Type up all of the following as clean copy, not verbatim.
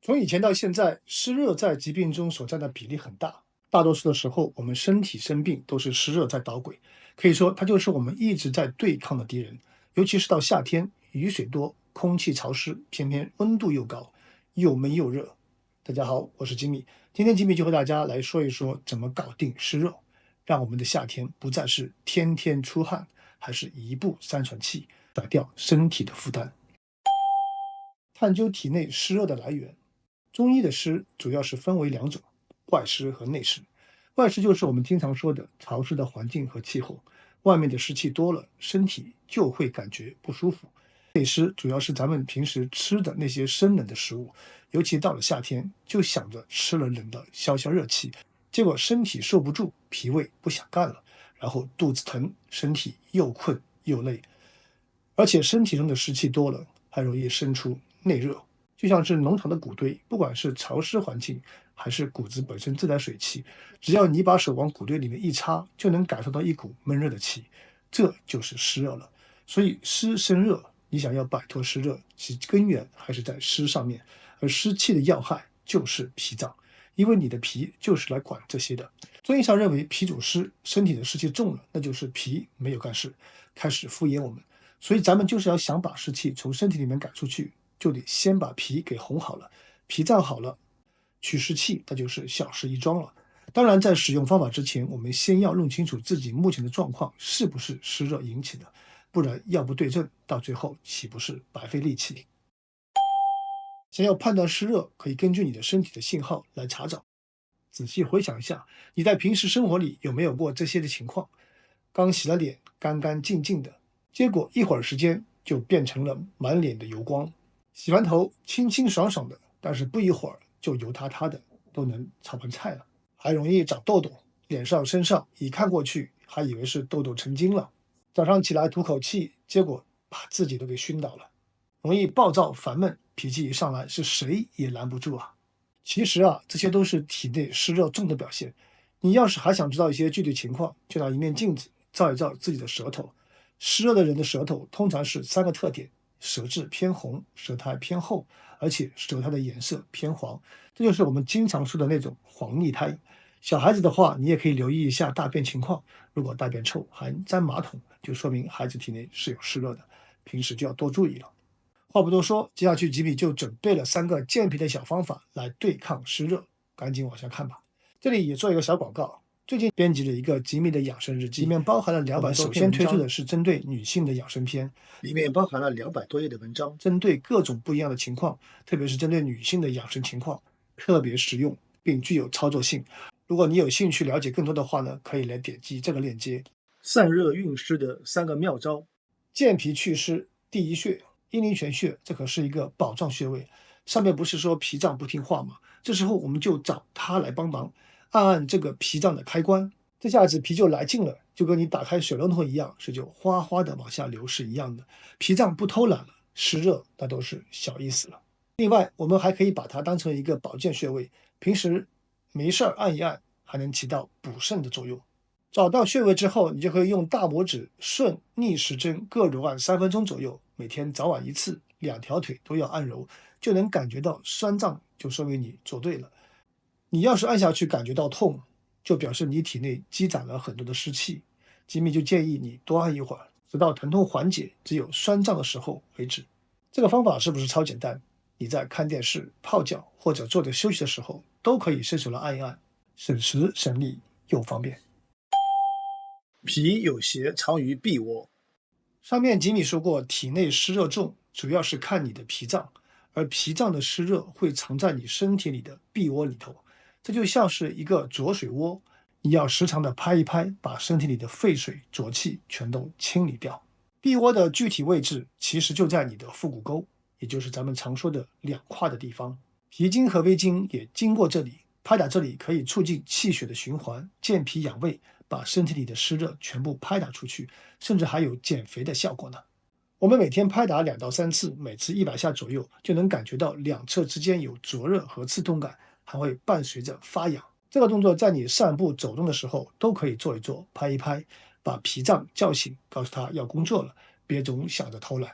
从以前到现在，湿热在疾病中所占的比例很大。大多数的时候，我们身体生病都是湿热在捣鬼，可以说它就是我们一直在对抗的敌人。尤其是到夏天，雨水多，空气潮湿，偏偏温度又高，又闷又热。大家好，我是吉米，今天吉米就和大家来说一说怎么搞定湿热，让我们的夏天不再是天天出汗，还是一步三喘气，甩掉身体的负担。探究体内湿热的来源。中医的湿主要是分为两种，外湿和内湿。外湿就是我们经常说的潮湿的环境和气候，外面的湿气多了，身体就会感觉不舒服。内湿主要是咱们平时吃的那些生冷的食物，尤其到了夏天，就想着吃了冷的消消热气，结果身体受不住，脾胃不想干了，然后肚子疼，身体又困又累，而且身体中的湿气多了，还容易生出内热。就像是农场的谷堆，不管是潮湿环境还是谷子本身自带水汽，只要你把手往谷堆里面一插，就能感受到一股闷热的气，这就是湿热了。所以湿生热，你想要摆脱湿热，其根源还是在湿上面，而湿气的要害就是脾脏，因为你的脾就是来管这些的。中医上认为脾主湿，身体的湿气重了，那就是脾没有干事，开始敷衍我们。所以咱们就是要想把湿气从身体里面赶出去，就得先把脾给哄好了，脾脏好了，祛湿气那就是小事一桩了。当然，在使用方法之前，我们先要弄清楚自己目前的状况是不是湿热引起的，不然药不对症，到最后岂不是白费力气？想要判断湿热，可以根据你的身体的信号来查找。仔细回想一下，你在平时生活里有没有过这些的情况？刚洗了脸，干干净净的，结果一会儿时间就变成了满脸的油光。洗完头清清爽爽的，但是不一会儿就油塌塌的，都能炒盘菜了。还容易长痘痘，脸上身上一看过去还以为是痘痘成精了。早上起来吐口气，结果把自己都给熏倒了。容易暴躁烦闷，脾气一上来是谁也拦不住啊。其实啊，这些都是体内湿热重的表现。你要是还想知道一些具体情况，就拿一面镜子照一照自己的舌头。湿热的人的舌头通常是三个特点：舌质偏红，舌苔偏厚，而且舌苔的颜色偏黄。这就是我们经常说的那种黄腻苔。小孩子的话，你也可以留意一下大便情况。如果大便臭还沾马桶，就说明孩子体内是有湿热的，平时就要多注意了。话不多说，接下去吉米就准备了3个健脾的小方法来对抗湿热，赶紧往下看吧。这里也做一个小广告，最近编辑了一个吉米的养生日记，里面包含了200多篇文章。首先推出的是针对女性的养生篇，里面包含了200多页的文章，针对各种不一样的情况，特别是针对女性的养生情况，特别实用并具有操作性。如果你有兴趣了解更多的话呢，可以来点击这个链接。散热祛湿的3个妙招，健脾祛湿，第一穴。阴陵泉穴，这可是一个保障穴位。上面不是说脾脏不听话吗？这时候我们就找它来帮忙，按按这个脾脏的开关，这下子脾就来劲了，就跟你打开水龙头一样，是就哗哗的往下流是一样的。脾脏不偷懒了，湿热那都是小意思了。另外，我们还可以把它当成一个保健穴位，平时没事儿按一按，还能起到补肾的作用。找到穴位之后，你就可以用大拇指顺逆时针各揉按3分钟左右，每天早晚1次，2条腿都要按揉，就能感觉到酸胀，就说明你做对了。你要是按下去感觉到痛，就表示你体内积攒了很多的湿气。吉米就建议你多按一会儿，直到疼痛缓解，只有酸胀的时候为止。这个方法是不是超简单？你在看电视、泡脚或者坐着休息的时候，都可以伸手来按一按，省时省力又方便。脾有邪藏于臂窝。上面吉米说过，体内湿热重，主要是看你的脾脏，而脾脏的湿热会藏在你身体里的臂窝里头，这就像是一个浊水窝，你要时常的拍一拍，把身体里的废水、浊气全都清理掉。臂窝的具体位置其实就在你的腹股沟，也就是咱们常说的2胯的地方，脾经和胃经也经过这里，拍打这里可以促进气血的循环，健脾养胃，把身体里的湿热全部拍打出去，甚至还有减肥的效果呢。我们每天拍打2到3次，每次100下左右，就能感觉到两侧之间有灼热和刺痛感，还会伴随着发痒。这个动作在你散步走动的时候都可以做一做，拍一拍，把脾脏叫醒，告诉他要工作了，别总想着偷懒。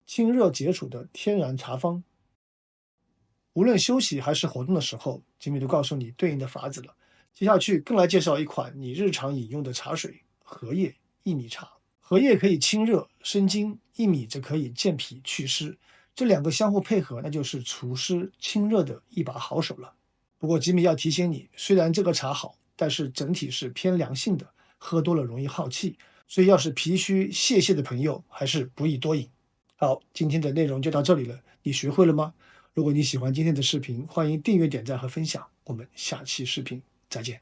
清热解暑的天然茶方。无论休息还是活动的时候，吉米都告诉你对应的法子了。接下去更来介绍一款你日常饮用的茶水——荷叶薏米茶。荷叶可以清热生津，薏米则可以健脾祛湿，这两个相互配合，那就是除湿清热的一把好手了。不过吉米要提醒你，虽然这个茶好，但是整体是偏凉性的，喝多了容易耗气，所以要是脾虚泄泻的朋友，还是不宜多饮。好，今天的内容就到这里了，你学会了吗？如果你喜欢今天的视频，欢迎订阅、点赞和分享。我们下期视频再见。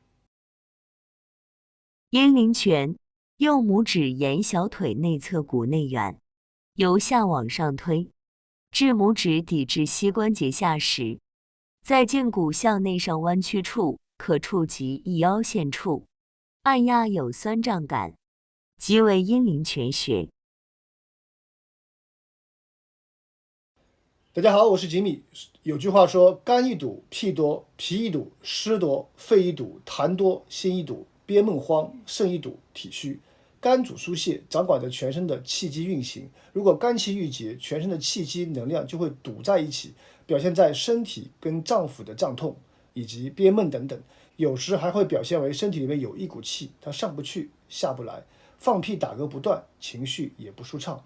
阴陵泉，右拇指沿小腿内侧骨内缘，由下往上推，至拇指抵至膝关节下时，在胫骨向内上弯曲处，可触及一腰线处，按压有酸胀感，即为阴陵泉穴。大家好，我是吉米。有句话说，肝一堵，屁多；脾一堵，湿多；肺一堵，痰多；心一堵，憋闷慌；肾一堵，体虚。肝主疏泄，掌管着全身的气机运行。如果肝气郁结，全身的气机能量就会堵在一起，表现在身体跟脏腑的胀痛以及憋闷等等。有时还会表现为身体里面有一股气，它上不去下不来，放屁打嗝不断，情绪也不舒畅，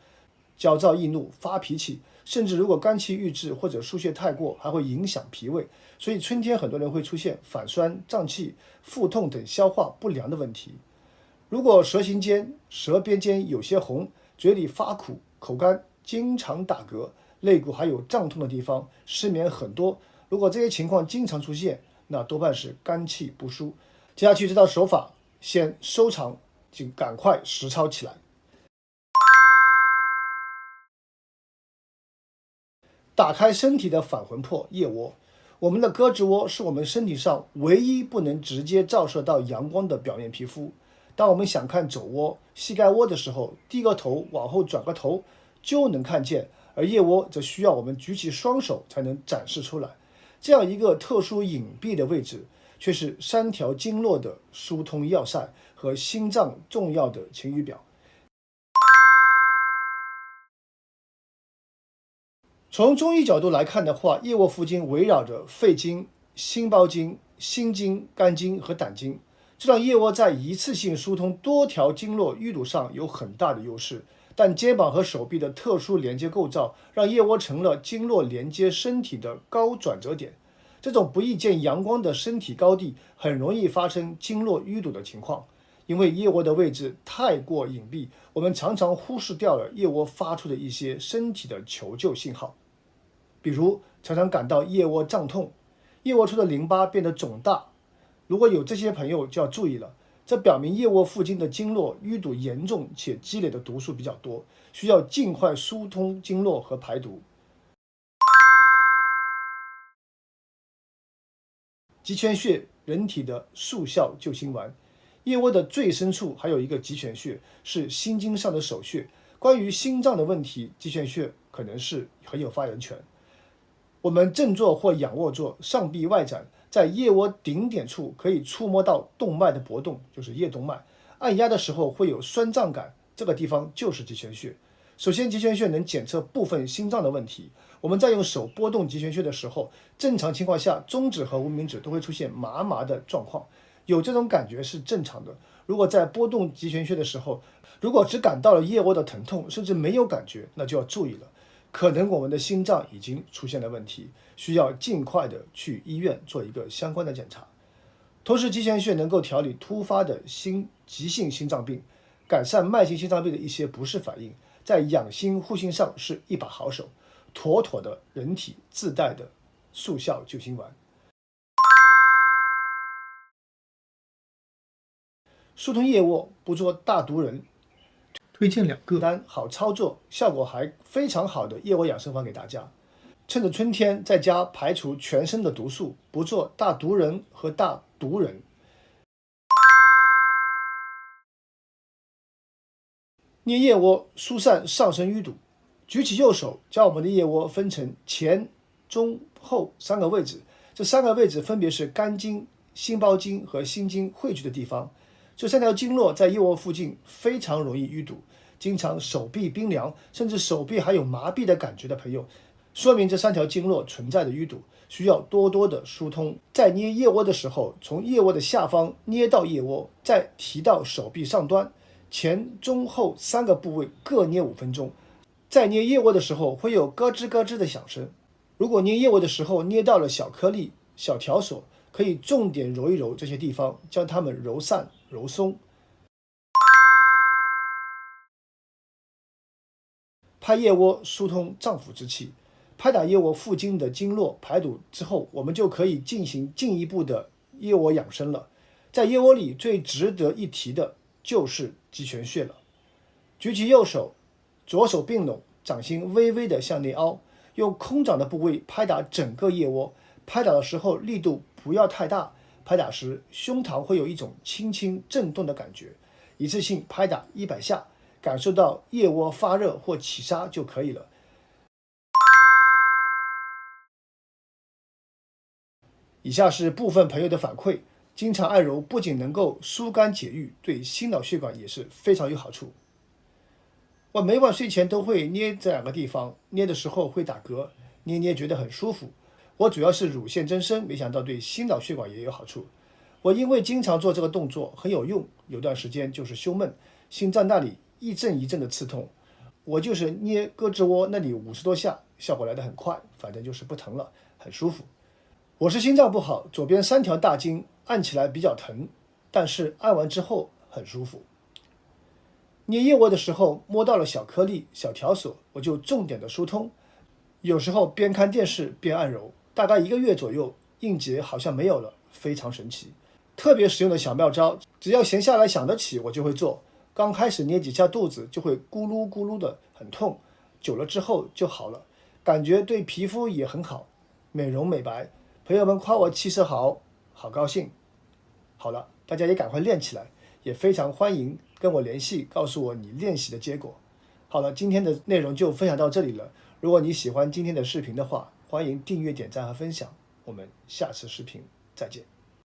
焦躁易怒，发脾气，甚至如果肝气郁滞或者疏泄太过，还会影响脾胃。所以春天很多人会出现反酸、胀气、腹痛等消化不良的问题。如果舌形间、舌边间有些红，嘴里发苦、口干、经常打嗝，肋骨还有胀痛的地方，失眠很多，如果这些情况经常出现，那多半是肝气不舒。接下去这道手法，先收藏，请赶快实操起来。打开身体的反魂魄腋窝，我们的胳肢窝是我们身体上唯一不能直接照射到阳光的表面皮肤。当我们想看肘窝、膝盖窝的时候，低个头，往后转个头就能看见，而腋窝则需要我们举起双手才能展示出来。这样一个特殊隐蔽的位置，却是3条经络的疏通要塞和心脏重要的晴雨表。从中医角度来看的话，腋窝附近围绕着肺经、心包经、心经、肝经和胆经，这让腋窝在一次性疏通多条经络淤堵上有很大的优势。但肩膀和手臂的特殊连接构造，让腋窝成了经络连接身体的高转折点。这种不易见阳光的身体高地，很容易发生经络淤堵的情况。因为腋窝的位置太过隐蔽，我们常常忽视掉了腋窝发出的一些身体的求救信号。比如常常感到腋窝胀痛，腋窝处的淋巴变得肿大，如果有这些朋友就要注意了，这表明腋窝附近的经络淤堵严重且积累的毒素比较多，需要尽快疏通经络和排毒。极泉穴，人体的速效救心丸。腋窝的最深处还有一个极泉穴，是心经上的首穴。关于心脏的问题，极泉穴可能是很有发言权。我们正坐或仰卧坐，上臂外展，在腋窝顶点处可以触摸到动脉的搏动，就是腋动脉。按压的时候会有酸胀感，这个地方就是极泉穴。首先，极泉穴能检测部分心脏的问题。我们在用手拨动极泉穴的时候，正常情况下，中指和无名指都会出现麻麻的状况，有这种感觉是正常的。如果在拨动极泉穴的时候，如果只感到了腋窝的疼痛，甚至没有感觉，那就要注意了。可能我们的心脏已经出现了问题，需要尽快的去医院做一个相关的检查。同时，极泉穴能够调理突发的急性心脏病，改善慢性心脏病的一些不适反应，在养心护心上是一把好手，妥妥的人体自带的速效救心丸。疏通腋窝，不做大毒人。推荐2个单好操作、效果还非常好的腋窝养生法给大家。趁着春天，在家排除全身的毒素，不做大毒人和大毒人。捏腋窝，疏散上身淤堵。举起右手，将我们的腋窝分成前、中、后3个位置，这3个位置分别是肝经、心包经和心经汇聚的地方。这3条经络在腋窝附近非常容易淤堵，经常手臂冰凉，甚至手臂还有麻痹的感觉的朋友，说明这3条经络存在的淤堵，需要多多的疏通。在捏腋窝的时候，从腋窝的下方捏到腋窝，再提到手臂上端，前中后3个部位各捏5分钟。在捏腋窝的时候会有咯吱咯吱的响声。如果捏腋窝的时候捏到了小颗粒、小条索，可以重点揉一揉这些地方，将它们揉散、揉松。拍腋窝疏通脏腑之气，拍打腋窝附近的经络排堵之后，我们就可以进行进一步的腋窝养生了。在腋窝里最值得一提的就是极泉穴了。举起右手，左手并拢，掌心微微的向内凹，用空掌的部位拍打整个腋窝。拍打的时候力度不要太大，拍打时胸膛会有一种轻轻震动的感觉。一次性拍打100下，感受到腋窝发热或起沙就可以了。以下是部分朋友的反馈，经常按揉不仅能够疏肝解郁，对心脑血管也是非常有好处。我每晚睡前都会捏这2个地方，捏的时候会打嗝，捏觉得很舒服。我主要是乳腺增生，没想到对心脑血管也有好处。我因为经常做这个动作很有用，有段时间就是胸闷，心脏那里一阵一阵的刺痛，我就是捏胳肢窝那里50多下，效果来得很快，反正就是不疼了，很舒服。我是心脏不好，左边3条大筋按起来比较疼，但是按完之后很舒服。捏腋窝的时候摸到了小颗粒、小条索，我就重点的疏通。有时候边看电视边按揉，大概1个月左右，硬结好像没有了，非常神奇。特别实用的小妙招，只要闲下来想得起，我就会做。刚开始捏几下肚子就会咕噜咕噜的很痛，久了之后就好了，感觉对皮肤也很好，美容美白。朋友们夸我气色好，好高兴。好了，大家也赶快练起来，也非常欢迎跟我联系，告诉我你练习的结果。好了，今天的内容就分享到这里了。如果你喜欢今天的视频的话，欢迎订阅、点赞和分享。我们下次视频再见。